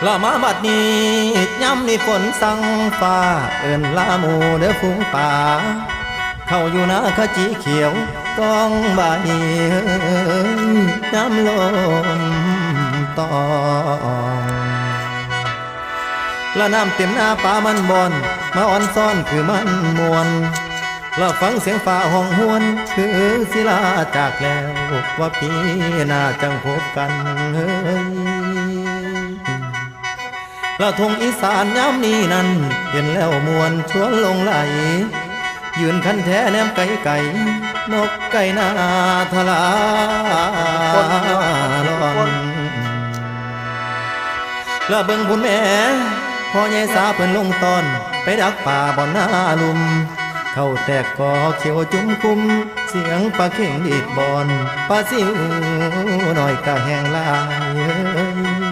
ละมาบัดนี้ย้ำนี่ฝนสั่งฟ้าเอิ้นลาหมูเด้อฝูงป่าเข้าอยู่นาขจีเขียวกองใบย้ำลมตองละน้ำเต็มหน้าป่ามันบอนมาอ่อนซ้อนคือมันมวนละฟังเสียงฟ้าห้องหวนคือศิลาจากแล้วว่าพี่น่าจังพบกันเฮ้ยละทงอีสานย้ำนี้นั้นเห็นแล้วมวนชวนลงไหลยืนคันแท้แนมไก่ไก่นกไก่นาทลาลอนละเบิ่งพุ่นแม่พ่อใหญ่สาเพิ่นลงตอนไปดักป่าบ่อนหน้าลุมเข้าแตกกอเขียวจุ้มคุ้มเสียงปลาเข่งดีดบอนปลาซิวหน่อยกะแห้งลาย